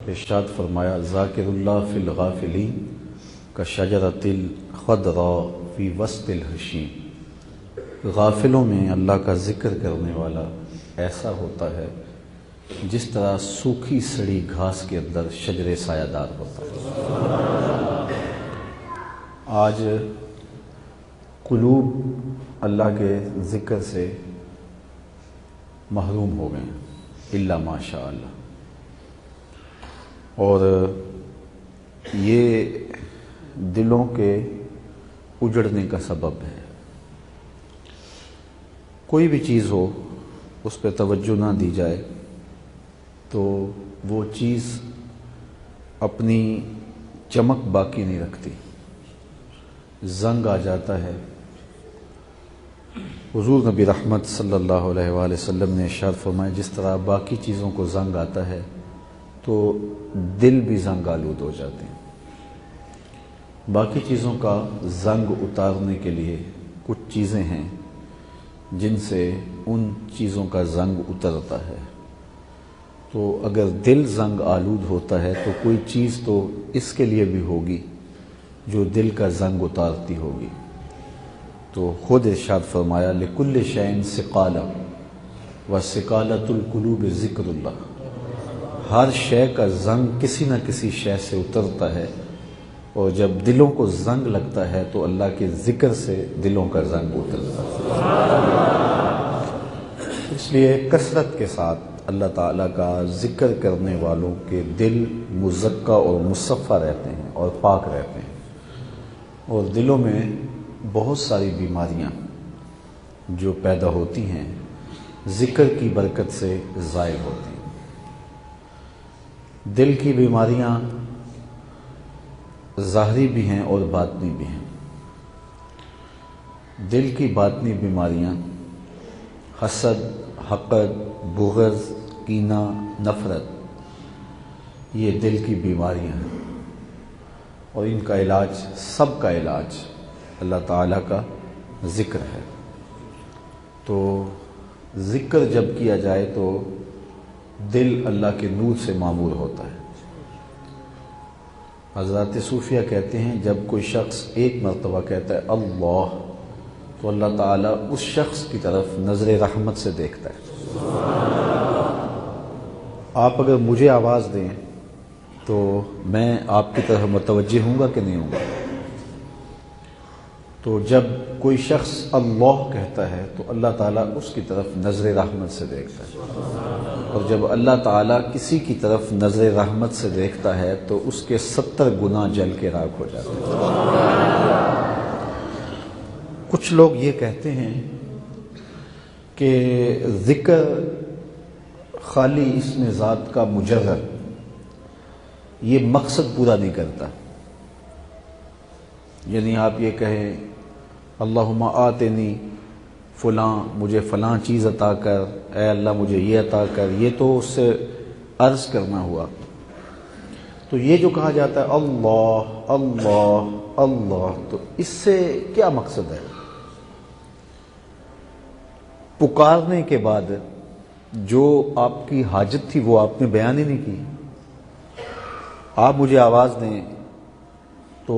ارشاد فرمایا ذاکر اللہ فی الغافلین کشجرۃ الخضراء فی وسط الحشیم، غافلوں میں اللہ کا ذکر کرنے والا ایسا ہوتا ہے جس طرح سوکھی سڑی گھاس کے اندر شجر سایہ دار ہوتا ہے۔ آج قلوب اللہ کے ذکر سے محروم ہو گئے ہیں الا ماشاء اللہ، اور یہ دلوں کے اجڑنے کا سبب ہے۔ کوئی بھی چیز ہو اس پہ توجہ نہ دی جائے تو وہ چیز اپنی چمک باقی نہیں رکھتی، زنگ آ جاتا ہے۔ حضور نبی رحمت صلی اللہ علیہ وآلہ وسلم نے ارشاد فرمایا جس طرح باقی چیزوں کو زنگ آتا ہے تو دل بھی زنگ آلود ہو جاتے ہیں۔ باقی چیزوں کا زنگ اتارنے کے لیے کچھ چیزیں ہیں جن سے ان چیزوں کا زنگ اترتا ہے۔ تو اگر دل زنگ آلود ہوتا ہے تو کوئی چیز تو اس کے لیے بھی ہوگی جو دل کا زنگ اتارتی ہوگی۔ تو خود ارشاد فرمایا لکل شیء ثقالہ وثقالۃ القلوب ذکر اللہ، ہر شے کا زنگ کسی نہ کسی شے سے اترتا ہے، اور جب دلوں کو زنگ لگتا ہے تو اللہ کے ذکر سے دلوں کا زنگ اترتا ہے۔ اس لیے کثرت کے ساتھ اللہ تعالیٰ کا ذکر کرنے والوں کے دل مزکہ اور مصفہ رہتے ہیں اور پاک رہتے ہیں، اور دلوں میں بہت ساری بیماریاں جو پیدا ہوتی ہیں ذکر کی برکت سے زائل ہوتی ہیں۔ دل کی بیماریاں ظاہری بھی ہیں اور باطنی بھی ہیں۔ دل کی باطنی بیماریاں حسد، حقد، بغض، کینہ، نفرت، یہ دل کی بیماریاں ہیں، اور ان کا علاج، سب کا علاج اللہ تعالیٰ کا ذکر ہے۔ تو ذکر جب کیا جائے تو دل اللہ کے نور سے معمور ہوتا ہے۔ حضرات صوفیہ کہتے ہیں جب کوئی شخص ایک مرتبہ کہتا ہے اللہ، تو اللہ تعالیٰ اس شخص کی طرف نظر رحمت سے دیکھتا ہے۔ آپ اگر مجھے آواز دیں تو میں آپ کی طرف متوجہ ہوں گا کہ نہیں ہوں گا؟ تو جب کوئی شخص اللہ کہتا ہے تو اللہ تعالیٰ اس کی طرف نظر رحمت سے دیکھتا ہے، اور جب اللہ تعالیٰ کسی کی طرف نظر رحمت سے دیکھتا ہے تو اس کے 70 گناہ جل کے راکھ ہو جاتے ہیں۔ کچھ لوگ یہ کہتے ہیں کہ ذکر خالی اسم ذات کا مجرد، یہ مقصد پورا نہیں کرتا۔ یعنی آپ یہ کہیں اللہم آتنی فلاں، مجھے فلاں چیز عطا کر، اے اللہ مجھے یہ عطا کر، یہ تو اس سے عرض کرنا ہوا۔ تو یہ جو کہا جاتا ہے اللہ اللہ اللہ، تو اس سے کیا مقصد ہے؟ پکارنے کے بعد جو آپ کی حاجت تھی وہ آپ نے بیان ہی نہیں کی۔ آپ مجھے آواز دیں تو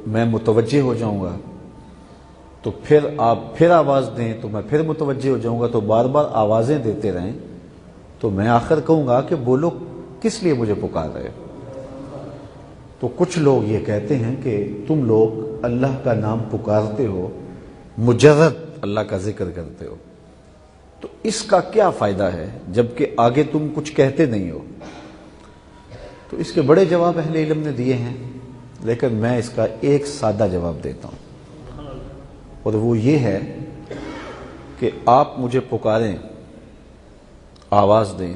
میں متوجہ ہو جاؤں گا، تو پھر آپ پھر آواز دیں تو میں پھر متوجہ ہو جاؤں گا، تو بار بار آوازیں دیتے رہیں تو میں آخر کہوں گا کہ بولو کس لیے مجھے پکار رہے ہو؟ تو کچھ لوگ یہ کہتے ہیں کہ تم لوگ اللہ کا نام پکارتے ہو، مجرد اللہ کا ذکر کرتے ہو، تو اس کا کیا فائدہ ہے جبکہ آگے تم کچھ کہتے نہیں ہو؟ تو اس کے بڑے جواب اہل علم نے دیے ہیں، لیکن میں اس کا ایک سادہ جواب دیتا ہوں، اور وہ یہ ہے کہ آپ مجھے پکاریں، آواز دیں،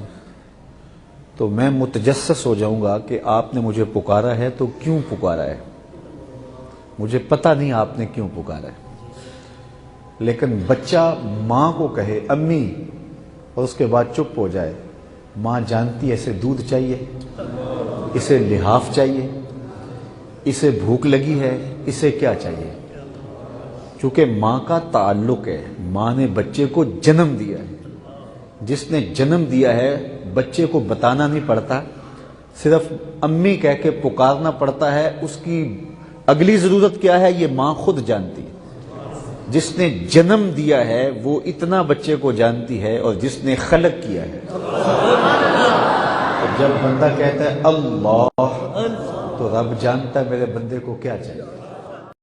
تو میں متجسس ہو جاؤں گا کہ آپ نے مجھے پکارا ہے تو کیوں پکارا ہے۔ مجھے پتہ نہیں آپ نے کیوں پکارا ہے، لیکن بچہ ماں کو کہے امی اور اس کے بعد چپ ہو جائے، ماں جانتی ہے اسے دودھ چاہیے، اسے لحاف چاہیے، اسے بھوک لگی ہے، اسے کیا چاہیے؟ چونکہ ماں کا تعلق ہے، ماں نے بچے کو جنم دیا ہے، جس نے جنم دیا ہے بچے کو بتانا نہیں پڑتا صرف امی کہہ کے پکارنا پڑتا ہے، اس کی اگلی ضرورت کیا ہے یہ ماں خود جانتی ہے۔ جس نے جنم دیا ہے وہ اتنا بچے کو جانتی ہے، اور جس نے خلق کیا ہے۔ جب بندہ کہتا ہے اللہ، تو رب جانتا ہے میرے بندے کو کیا چاہیے۔